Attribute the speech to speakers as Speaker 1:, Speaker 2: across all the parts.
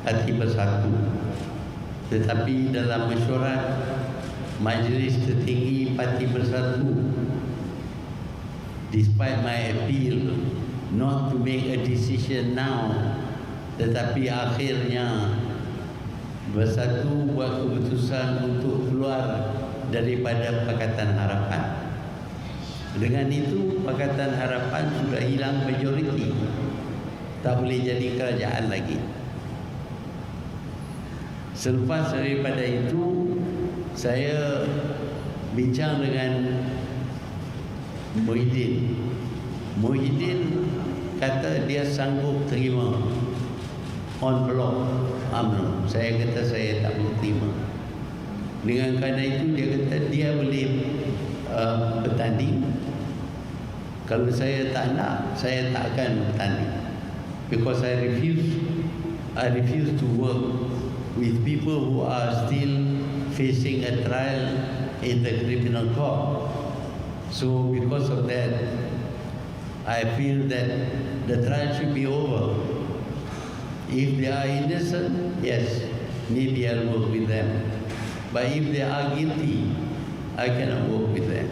Speaker 1: Hati Bersatu. Tetapi dalam mesyuarat Majlis Tertinggi Parti Bersatu, despite my appeal not to make a decision now, tetapi akhirnya Bersatu buat keputusan untuk keluar daripada Pakatan Harapan. Dengan itu Pakatan Harapan sudah hilang majoriti, tak boleh jadi kerajaan lagi. Selepas daripada itu, saya bincang dengan Muhyiddin. Muhyiddin kata dia sanggup terima on block UMNO. Saya kata saya tak boleh terima. Dengan kerana itu dia kata dia boleh bertanding. Kalau saya tak nak, saya tak akan bertanding. Because I refuse to work with people who are still facing a trial in the criminal court. So because of that, I feel that the trial should be over. If they are innocent, yes, maybe I'll work with them. But if they are guilty, I cannot work with them.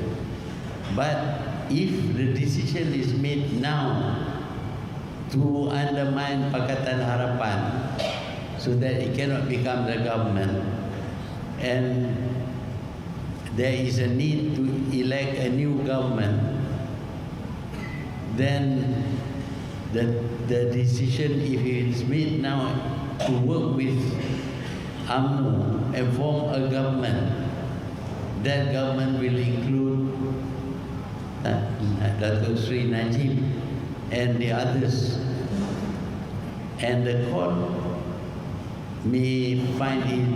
Speaker 1: But if the decision is made now to undermine Pakatan Harapan so that it cannot become the government, and there is a need to elect a new government, then the decision, if it is made now to work with UMNO and form a government, that government will include Dato' Sri Najib and the others, and the court may find it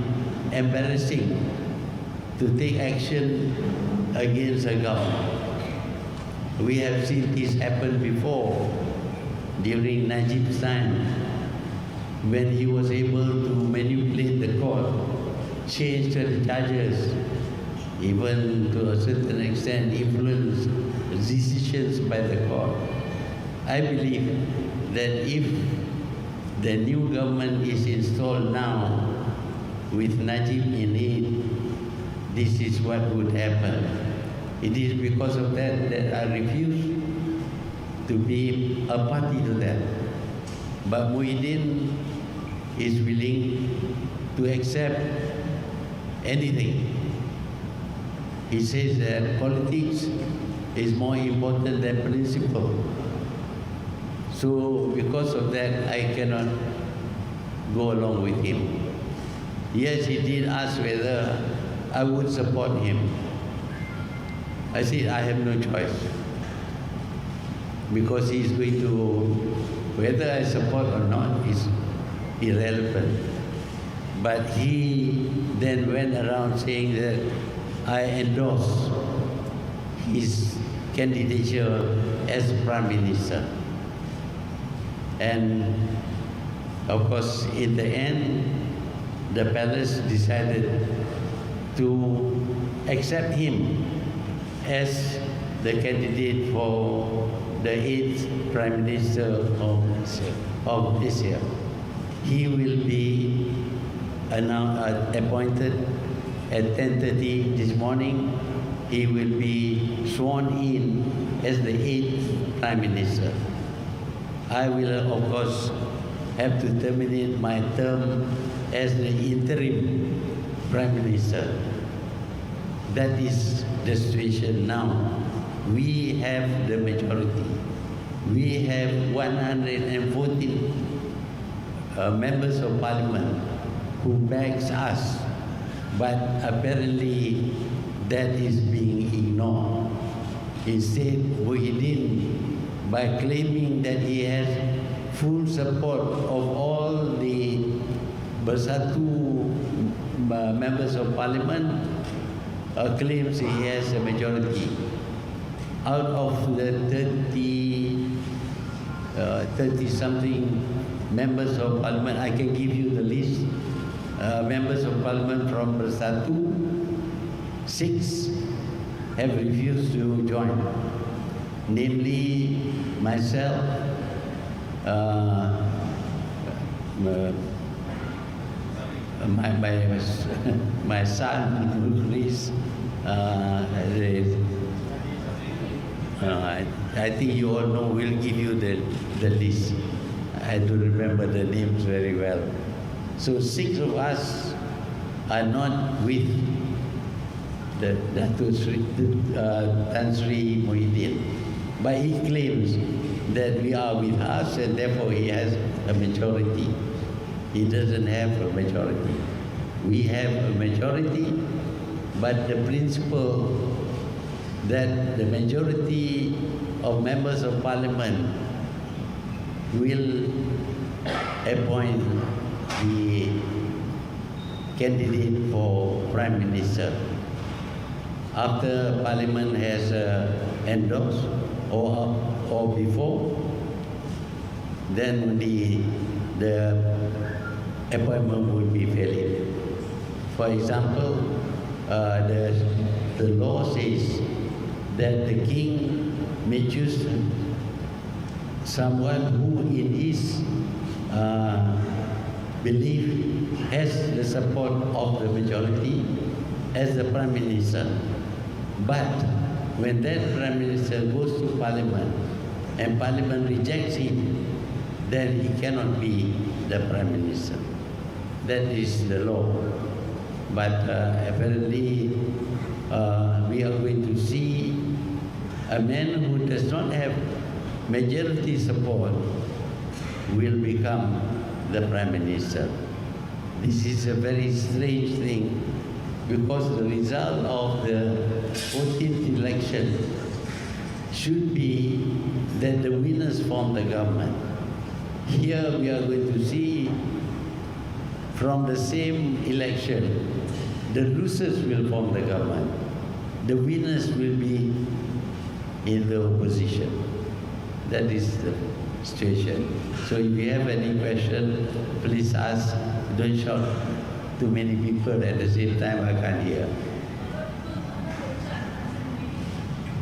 Speaker 1: embarrassing to take action against a government. We have seen this happen before during Najib's time, when he was able to manipulate the court, change the charges, even to a certain extent influence decisions by the court. I believe that if the new government is installed now with Najib in it, this is what would happen. It is because of that that I refuse to be a party to that. But Muhyiddin is willing to accept anything. He says that politics is more important than principle. So because of that, I cannot go along with him. Yes, he did ask whether I would support him. I said I have no choice, because he is going to, whether I support or not is irrelevant. But he then went around saying that I endorse his candidature as Prime Minister. And of course, in the end, the palace decided to accept him as the candidate for the 8th Prime Minister of this year. He will be appointed at 10:30 this morning. He will be sworn in as the 8th Prime Minister. I will, of course, have to terminate my term as the interim Prime Minister. That is the situation now. We have the majority. We have 114 members of parliament who backs us, but apparently that is being ignored. Instead, Muhyiddin, by claiming that he has full support of all the Bersatu members of parliament, claims he has a majority. Out of the 30-something members of parliament, I can give you the list. Members of parliament from Bersatu, 6 have refused to join. Namely, myself, my son, Chris, I think you all know, we'll give you the list. I do remember the names very well. So 6 of us are not with the Tan Sri Muhyiddin, but he claims that we are with us and therefore he has a majority. He doesn't have a majority. We have a majority, but the principle that the majority of members of parliament will appoint the candidate for prime minister after parliament has endorsed or before, then the appointment will be valid. For example, the law says that the king may choose someone who in his belief has the support of the majority as the prime minister. But when that prime minister goes to parliament and parliament rejects him, then he cannot be the prime minister. That is the law. But apparently we are going to see a man who does not have majority support will become the prime minister. This is a very strange thing, because the result of the 14th election should be that the winners form the government. Here we are going to see from the same election, the losers will form the government. The winners will be in the opposition. That is the situation. So if you have any question, please ask. Don't shout too many people at the same time, I can't hear.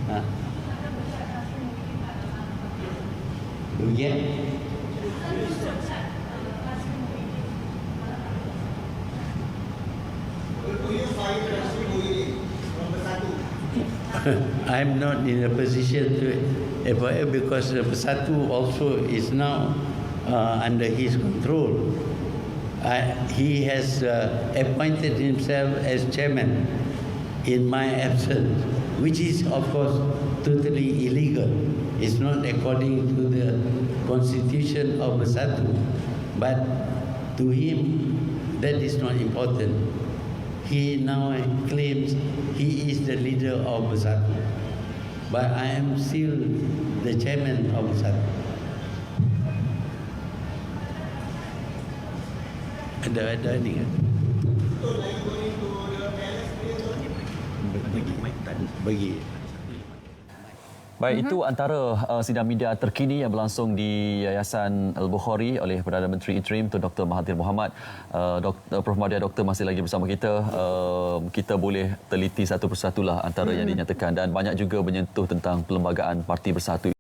Speaker 1: Huh? Again? I'm not in a position to evaluate because the Bersatu also is now under his control. He has appointed himself as chairman in my absence, which is of course totally illegal. It's not according to the constitution of Bersatu, but to him that is not important. He now claims he is the leader of Bersatu, but I am still the chairman of Bersatu. Ada ni kan? Bagi.
Speaker 2: Baik, itu antara sidang media terkini yang berlangsung di Yayasan Al-Bukhary oleh Perdana Menteri Interim Tun Dr. Mahathir Mohamad. Prof. Madia Doktor masih lagi bersama kita. Kita boleh teliti satu persatu lah antara yang dinyatakan, dan banyak juga menyentuh tentang perlembagaan Parti Bersatu.